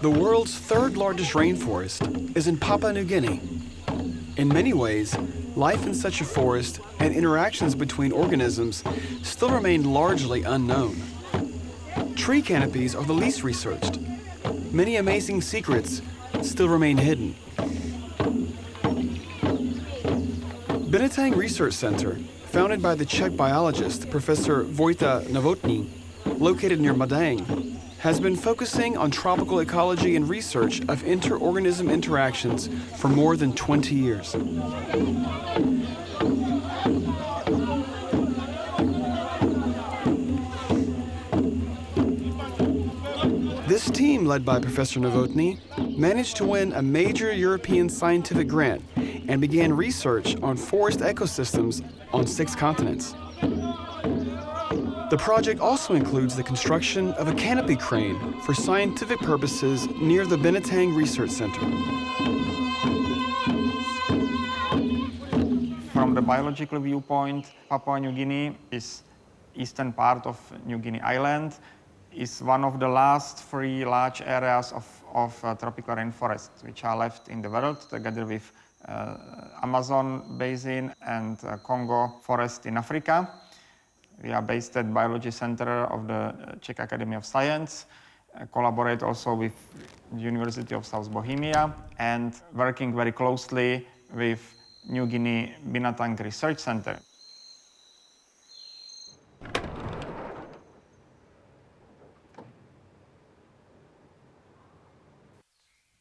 The world's third largest rainforest is in Papue New Guinea. In many ways, life in such a forest and interactions between organisms still remain largely unknown. Tree canopies are the least researched. Many amazing secrets still remain hidden. Binatang Research Centre, founded by the Czech biologist Professor Vojta Novotný, located near Madang, has been focusing on tropical ecology and research of inter-organism interactions for more than 20 years. This team, led by Professor Novotný, managed to win a major European scientific grant and began research on forest ecosystems on 6 continents. The project also includes the construction of a canopy crane for scientific purposes near the Binatang Research Centre. From the biological viewpoint, Papua New Guinea is eastern part of New Guinea Island, is one of the last 3 large areas of tropical rainforest which are left in the world, together with Amazon basin and Congo forest in Africa. We are based at Biology Center of the Czech Academy of Science, collaborate also with the University of South Bohemia, and working very closely with New Guinea Binatang Research Centre.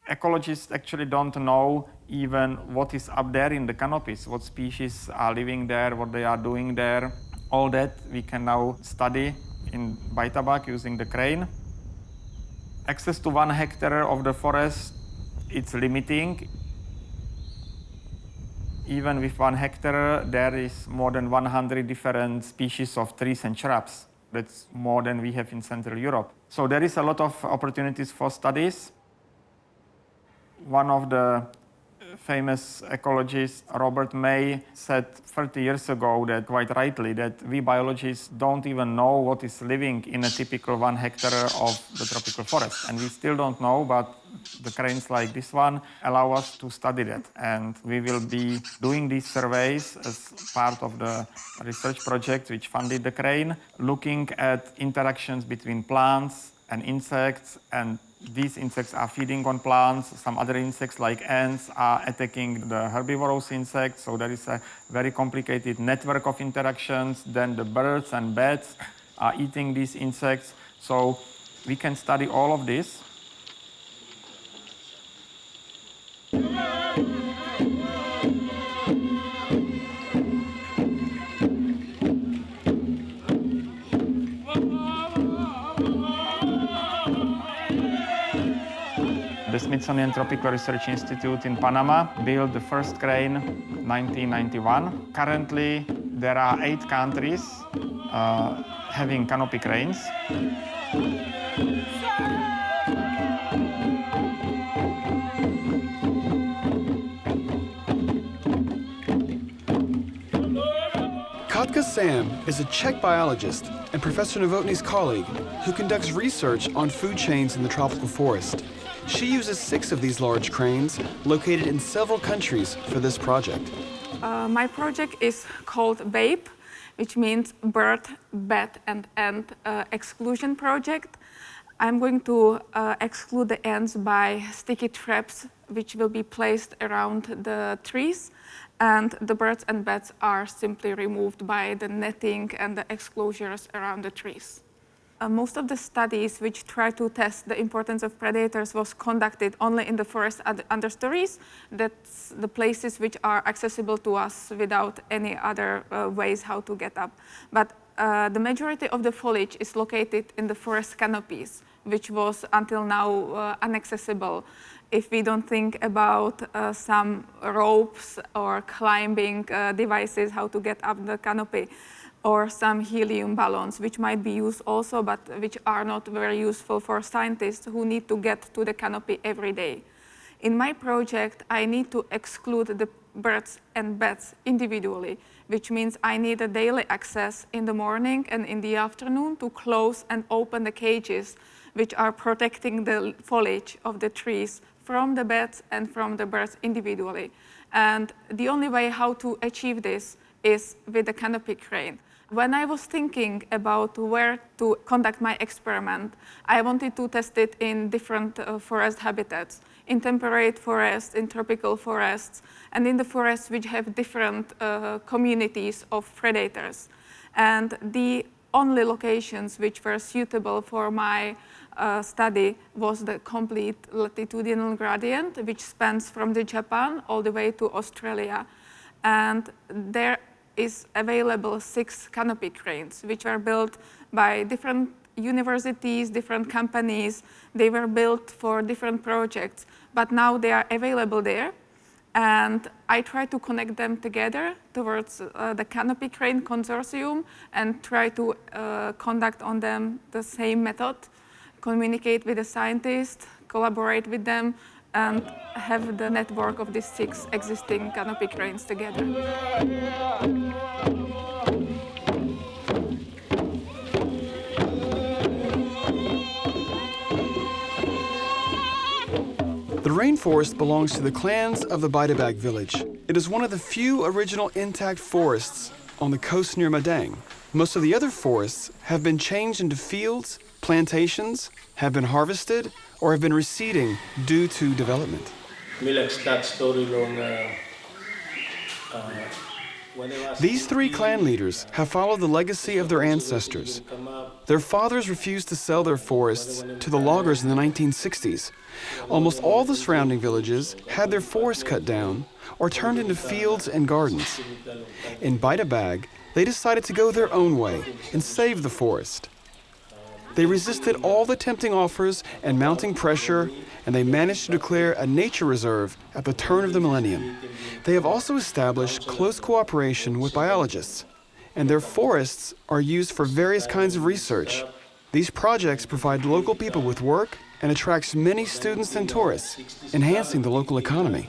Ecologists actually don't know even what is up there in the canopies, what species are living there, what they are doing there. All that we can now study in Baitabak using the crane. Access to 1 hectare of the forest, it's limiting. Even with 1 hectare, there is more than 100 different species of trees and shrubs. That's more than we have in Central Europe. So there is a lot of opportunities for studies. One of the famous ecologist, Robert May, said 30 years ago that, quite rightly, that we biologists don't even know what is living in a typical 1 hectare of the tropical forest. And we still don't know, but the cranes like this one allow us to study that. And we will be doing these surveys as part of the research project which funded the crane, looking at interactions between plants and insects, and these insects are feeding on plants. Some other insects like ants are attacking the herbivorous insects. So there is a very complicated network of interactions. Then the birds and bats are eating these insects. So we can study all of this. The Smithsonian Tropical Research Institute in Panama built the first crane in 1991. Currently, there are 8 countries having canopy cranes. Katka Sam is a Czech biologist and Professor Novotny's colleague who conducts research on food chains in the tropical forest. She uses 6 of these large cranes located in several countries for this project. My project is called BABE, which means Bird, Bat and Ant Exclusion Project. I'm going to exclude the ants by sticky traps which will be placed around the trees, and the birds and bats are simply removed by the netting and the exclosures around the trees. Most of the studies which try to test the importance of predators was conducted only in the forest understories. That's the places which are accessible to us without any other ways how to get up. But the majority of the foliage is located in the forest canopies, which was until now inaccessible. If we don't think about some ropes or climbing devices how to get up the canopy. or some helium balloons, which might be used also, but which are not very useful for scientists who need to get to the canopy every day. In my project, I need to exclude the birds and bats individually, which means I need a daily access in the morning and in the afternoon to close and open the cages, which are protecting the foliage of the trees from the bats and from the birds individually. And the only way how to achieve this is with the canopy crane. When I was thinking about where to conduct my experiment, I wanted to test it in different forest habitats, in temperate forests, in tropical forests, and in the forests which have different communities of predators. And the only locations which were suitable for my study was the complete latitudinal gradient, which spans from the Japan all the way to Australia. And there is available 6 canopy cranes, which were built by different universities, different companies. They were built for different projects, but now they are available there. And I try to connect them together towards the Canopy Crane Consortium and try to conduct on them the same method, communicate with the scientists, collaborate with them, and have the network of these 6 existing canopy cranes together. The rainforest belongs to the clans of the Bidabag village. It is one of the few original intact forests on the coast near Madang. Most of the other forests have been changed into fields, plantations, have been harvested, or have been receding due to development. These 3 clan leaders have followed the legacy of their ancestors. Their fathers refused to sell their forests to the loggers in the 1960s. Almost all the surrounding villages had their forests cut down or turned into fields and gardens. In Bidabag, they decided to go their own way and save the forest. They resisted all the tempting offers and mounting pressure, and they managed to declare a nature reserve at the turn of the millennium. They have also established close cooperation with biologists, and their forests are used for various kinds of research. These projects provide local people with work and attracts many students and tourists, enhancing the local economy.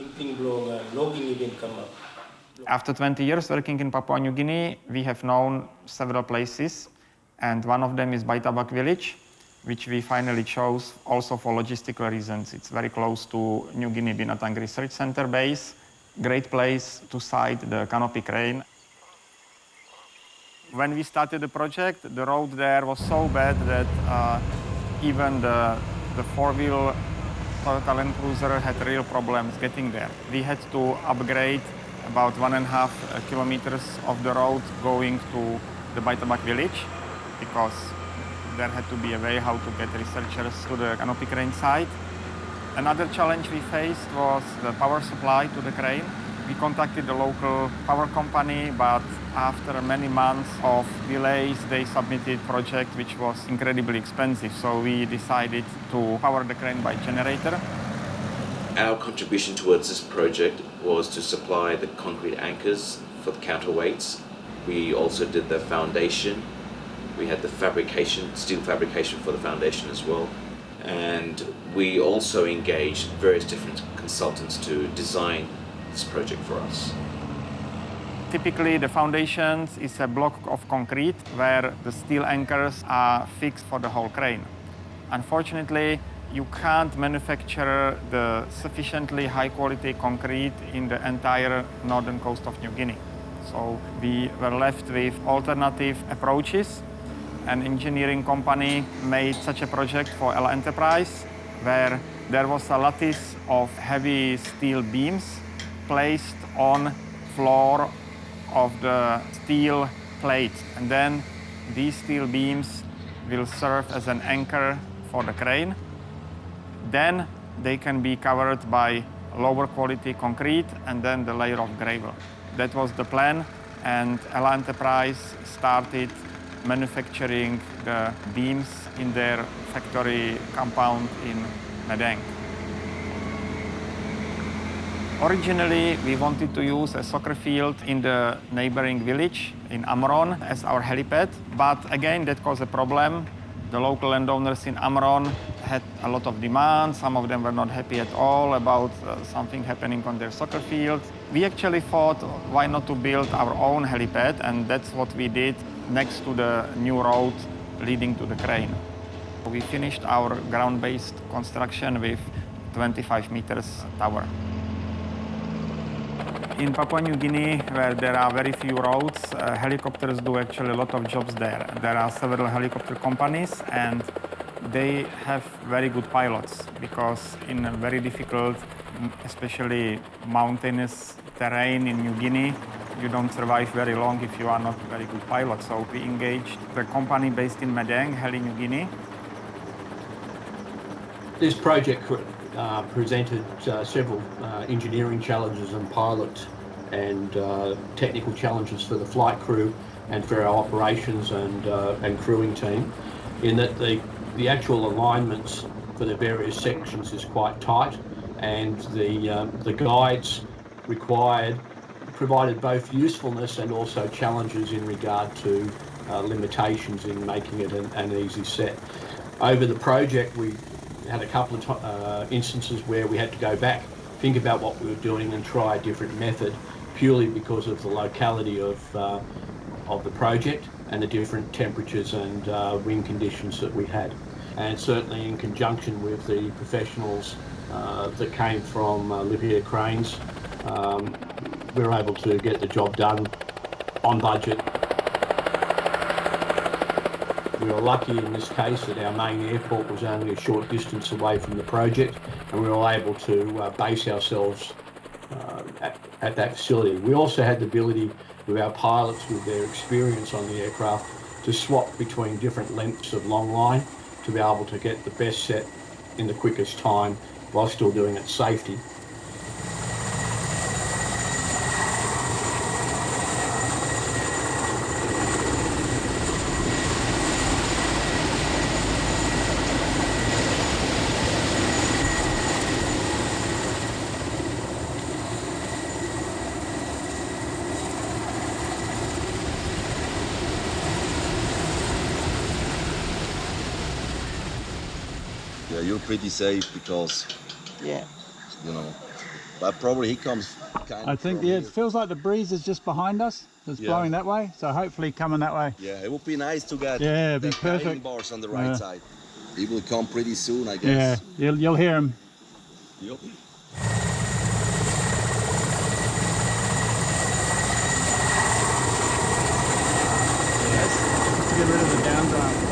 After 20 years working in Papua New Guinea, we have known several places, and one of them is Bidabag village, which we finally chose also for logistical reasons. It's very close to New Guinea Binatang Research Centre base, great place to site the canopy crane. When we started the project, the road there was so bad that even the 4-wheel Toyota Land Cruiser had real problems getting there. We had to upgrade about 1.5 kilometers of the road going to the Bidabag village, because there had to be a way how to get researchers to the canopy crane site. Another challenge we faced was the power supply to the crane. We contacted the local power company, but after many months of delays, they submitted a project which was incredibly expensive. So we decided to power the crane by generator. Our contribution towards this project was to supply the concrete anchors for the counterweights. We also did the foundation. We had the fabrication, steel fabrication for the foundation as well. And we also engaged various different consultants to design this project for us. Typically, the foundations is a block of concrete where the steel anchors are fixed for the whole crane. Unfortunately, you can't manufacture the sufficiently high-quality concrete in the entire northern coast of New Guinea. So we were left with alternative approaches. An engineering company made such a project for Ella Enterprise, where there was a lattice of heavy steel beams placed on floor of the steel plate. And then these steel beams will serve as an anchor for the crane. Then they can be covered by lower quality concrete and then the layer of gravel. That was the plan, and Ella Enterprise started manufacturing the beams in their factory compound in Madang. Originally, we wanted to use a soccer field in the neighboring village, in Amron as our helipad. But again, that caused a problem. The local landowners in Amron had a lot of demands. Some of them were not happy at all about something happening on their soccer field. We actually thought, why not to build our own helipad? And that's what we did next to the new road leading to the crane. We finished our ground-based construction with 25 meters tower. In Papua New Guinea, where there are very few roads, helicopters do actually a lot of jobs there. There are several helicopter companies, and they have very good pilots, because in a very difficult, especially mountainous terrain in New Guinea, you don't survive very long if you are not a very good pilot. So we engaged the company based in Madang, Heli New Guinea. This project presented several engineering challenges and pilot and technical challenges for the flight crew and for our operations and crewing team, in that the actual alignments for the various sections is quite tight, and the guides provided both usefulness and also challenges in regard to limitations in making it an easy set. Over the project, we had a couple of instances where we had to go back, think about what we were doing and try a different method, purely because of the locality of the project and the different temperatures and wind conditions that we had. And certainly in conjunction with the professionals that came from Livier Cranes, we were able to get the job done on budget. We were lucky in this case that our main airport was only a short distance away from the project, and we were able to base ourselves at that facility. We also had the ability with our pilots, with their experience on the aircraft, to swap between different lengths of long line to be able to get the best set in the quickest time while still doing it safely. Yeah, you're pretty safe because, Yeah. you know, but probably he comes kind of I think, from yeah, here. it feels like the breeze is just behind us. It's Yeah. blowing that way, so hopefully coming that way. Yeah, it would be nice to get Yeah, it'd be the guiding perfect. bars on the right Yeah. side. He will come pretty soon, I Yeah, guess. you'll hear him. Yep. Yes. Just to get rid of the downdraft.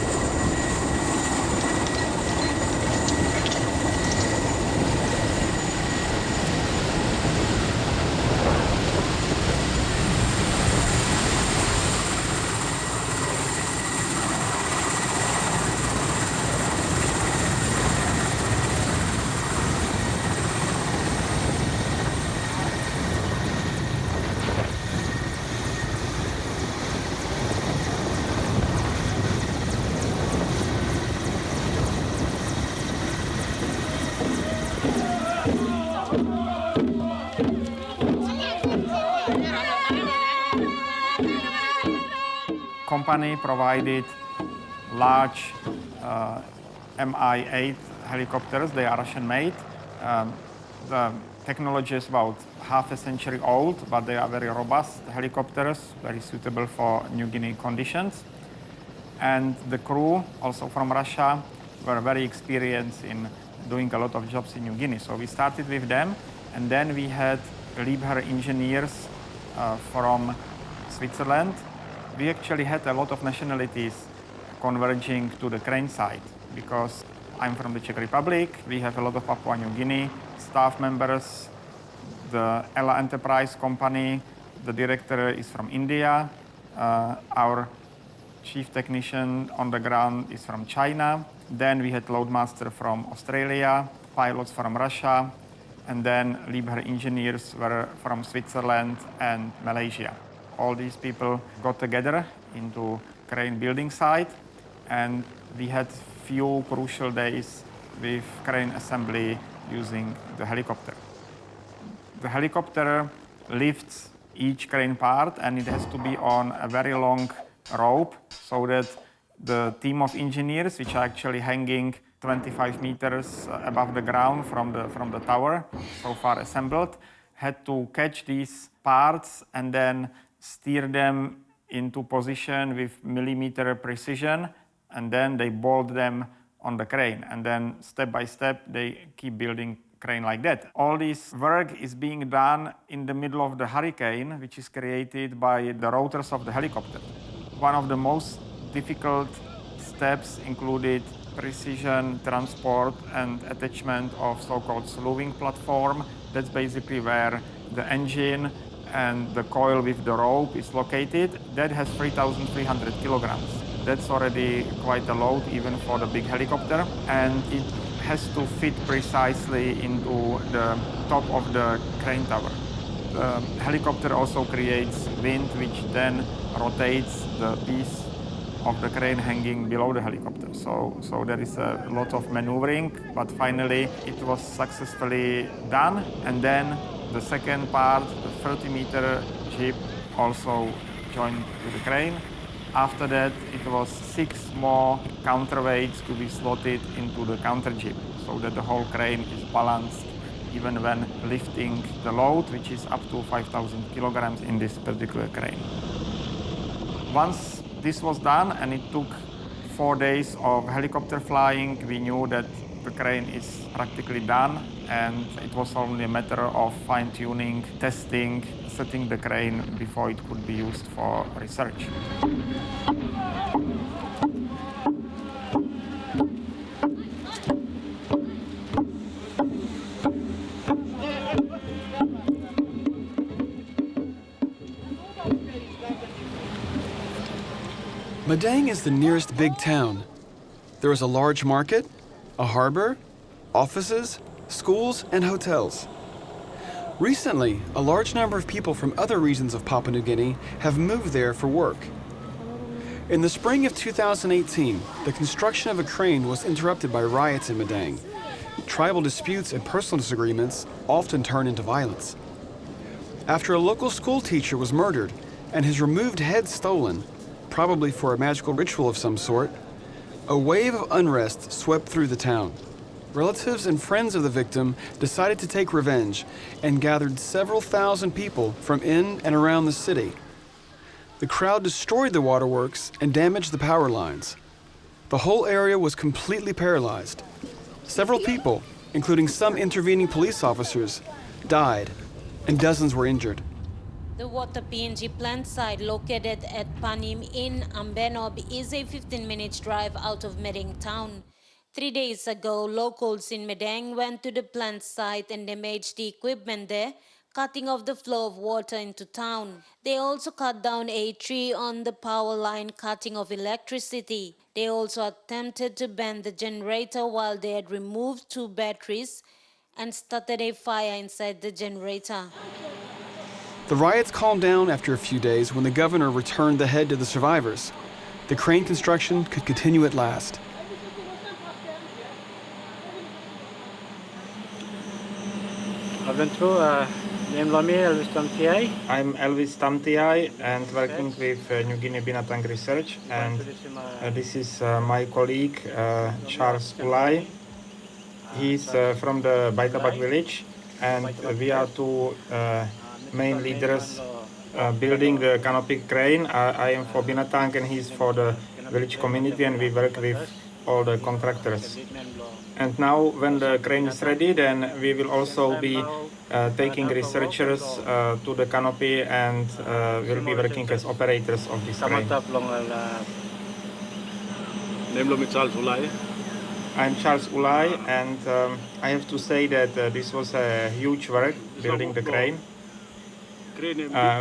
Company provided large Mi-8 helicopters. They are Russian-made. The technology is about half a century old, but they are very robust helicopters, very suitable for New Guinea conditions. And the crew, also from Russia, were very experienced in doing a lot of jobs in New Guinea. So we started with them, and then we had Liebherr engineers from Switzerland. We actually had a lot of nationalities converging to the crane side, because I'm from the Czech Republic. We have a lot of Papua New Guinea staff members. The Ella Enterprise company, the director is from India. Our chief technician on the ground is from China. Then we had loadmaster from Australia, pilots from Russia, and then Liebherr engineers were from Switzerland and Malaysia. All these people got together into crane building site, and we had few crucial days with crane assembly using the helicopter. The helicopter lifts each crane part, and it has to be on a very long rope so that the team of engineers, which are actually hanging 25 meters above the ground from the tower, so far assembled, had to catch these parts and then steer them into position with millimeter precision, and then they bolt them on the crane, and then step by step they keep building crane like that. All this work is being done in the middle of the hurricane, which is created by the rotors of the helicopter. One of the most difficult steps included precision transport and attachment of so-called slewing platform. That's basically where the engine and the coil with the rope is located. That has 3,300 kilograms. That's already quite a load even for the big helicopter, and it has to fit precisely into the top of the crane tower. The helicopter also creates wind, which then rotates the piece of the crane hanging below the helicopter. So there is a lot of maneuvering, but finally it was successfully done. And then the second part, the 30-meter jib, also joined to the crane. After that, it was 6 more counterweights to be slotted into the counter jib, so that the whole crane is balanced even when lifting the load, which is up to 5,000 kilograms in this particular crane. Once this was done, and it took 4 days of helicopter flying, we knew that the crane is practically done, and it was only a matter of fine-tuning, testing, setting the crane before it could be used for research. Madang is the nearest big town. There is a large market, a harbor, offices, schools, and hotels. Recently, a large number of people from other regions of Papua New Guinea have moved there for work. In the spring of 2018, the construction of a crane was interrupted by riots in Madang. Tribal disputes and personal disagreements often turn into violence. After a local school teacher was murdered and his removed head stolen, probably for a magical ritual of some sort, a wave of unrest swept through the town. Relatives and friends of the victim decided to take revenge and gathered several thousand people from in and around the city. The crowd destroyed the waterworks and damaged the power lines. The whole area was completely paralyzed. Several people, including some intervening police officers, died, and dozens were injured. The water PNG plant site located at Panim in Ambenob is a 15-minute drive out of Madang town. 3 days ago, locals in Madang went to the plant site and damaged the equipment there, cutting off the flow of water into town. They also cut down a tree on the power line, cutting off electricity. They also attempted to ban the generator while they had removed 2 batteries and started a fire inside the generator. The riots calmed down after a few days when the governor returned the head to the survivors. The crane construction could continue at last. I'm Elvis Tamtiai and working with New Guinea Binatang Research, and this is my colleague Charles Ulai. He's from the Baitabat village, and we are 2 main leaders building the canopy crane. I am for Binatang and he's for the village community, and we work with all the contractors. And now when the crane is ready, then we will also be taking researchers to the canopy and will be working as operators of this crane. I'm Charles Ulai, and I have to say that this was a huge work building the crane.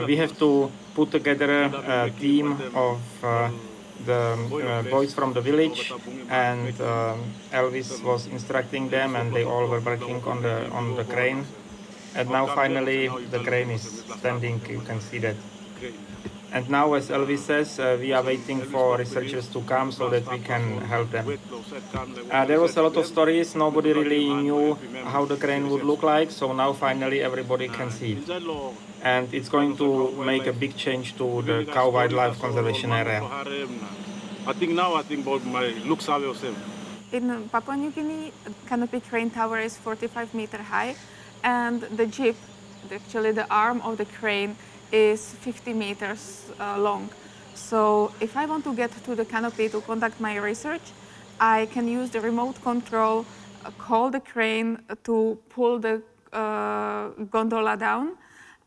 We have to put together a team of the boys from the village, and Elvis was instructing them, and they all were working on the crane. And now finally the crane is standing, you can see that. And now, as Elvis says, we are waiting for researchers to come so that we can help them. There was a lot of stories. Nobody really knew how the crane would look like, so now finally everybody can see it. And it's going to make a big change to the cow wildlife conservation area. In Papua New Guinea, the canopy crane tower is 45 meters high, and the jib, actually the arm of the crane, is 50 meters long. So if I want to get to the canopy to conduct my research, I can use the remote control, call the crane to pull the gondola down.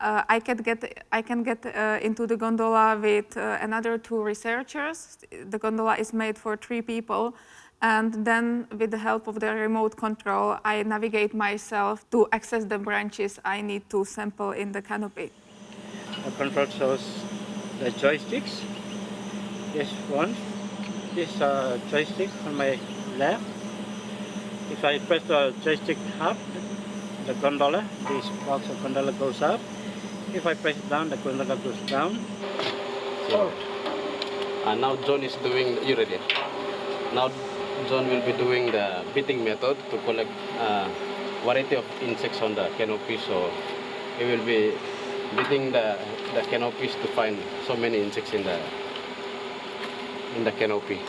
I can get into the gondola with another 2 researchers. The gondola is made for 3 people. And then, with the help of the remote control, I navigate myself to access the branches I need to sample in the canopy. The control shows the joysticks. This one, this joystick on my left. If I press the joystick up, the gondola, this box of gondola goes up. If I press it down, the gondola goes down. So, now John is doing, you ready? Now John will be doing the beating method to collect variety of insects on the canopy. So he will be beating the canopies to find so many insects in the canopy.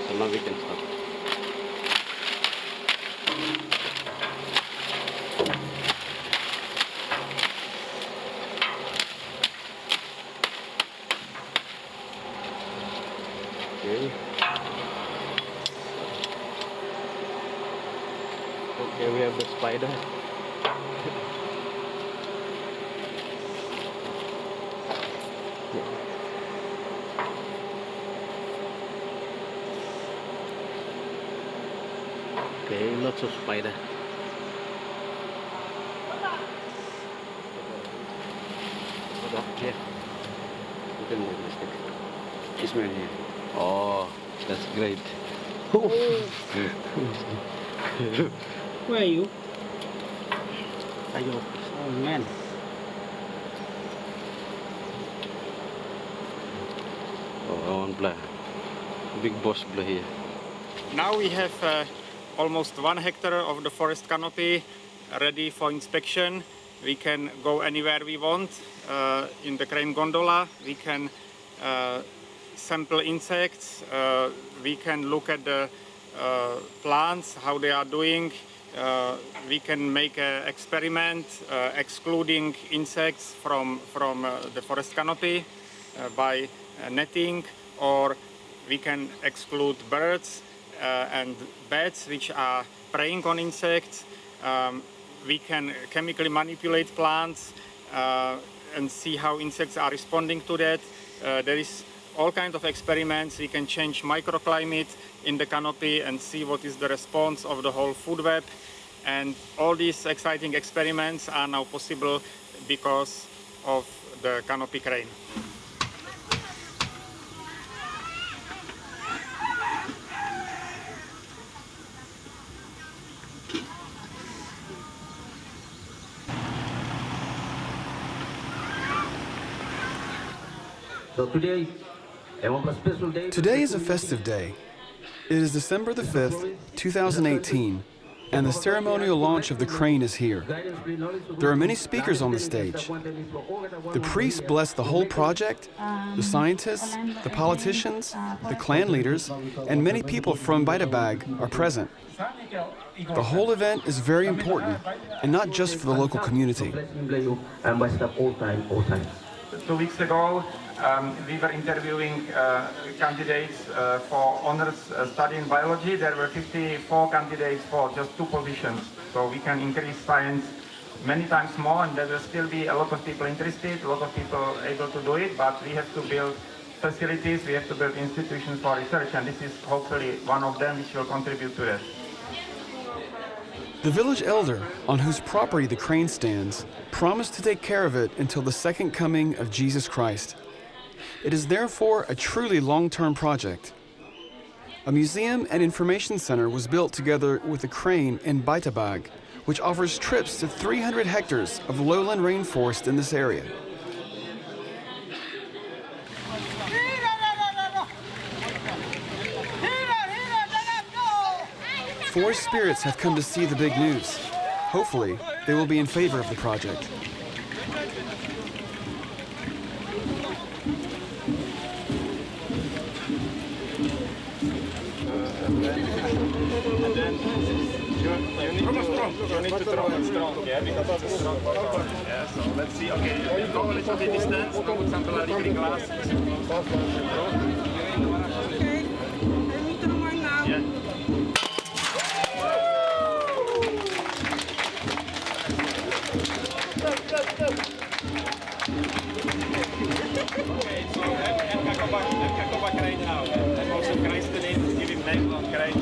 So now we can start. Okay. Okay, we have the spider. Okay, lots of spider. Here. You can move this thing. This man here. Oh, that's great. Where are you? Oh man. Oh, I want blue. Big boss blue here. Now we have almost 1 hectare of the forest canopy ready for inspection. We can go anywhere we want in the crane gondola. We can sample insects. We can look at the plants, how they are doing. We can make an experiment excluding insects from the forest canopy by netting, or we can exclude birds and bats which are preying on insects. We can chemically manipulate plants and see how insects are responding to that. There is all kinds of experiments. We can change microclimate in the canopy and see what is the response of the whole food web. And all these exciting experiments are now possible because of the canopy crane. So today Today is a festive day. It is December the 5th, 2018, and the ceremonial launch of the crane is here. There are many speakers on the stage. The priests bless the whole project, the scientists, the politicians, the clan leaders, and many people from Bitabag are present. The whole event is very important, and not just for the local community. 2 weeks ago, we were interviewing candidates for honors study in biology. There were 54 candidates for just 2 positions. So we can increase science many times more, and there will still be a lot of people interested, a lot of people able to do it, but we have to build facilities, we have to build institutions for research, and this is hopefully one of them which will contribute to that. The village elder, on whose property the crane stands, promised to take care of it until the second coming of Jesus Christ. It is therefore a truly long-term project. A museum and information center was built together with the crane in Bitabag, which offers trips to 300 hectares of lowland rainforest in this area. Forest spirits have come to see the big news. Hopefully, they will be in favor of the project. You need to throw it strong, yeah, because it's a strong bottom. Yeah, so let's see. Okay, you go a little bit distance. No example, a little glass. Okay, I need to more now. Yeah. Okay, so and Kakova right now. And also Christ the name, give him name on Christ.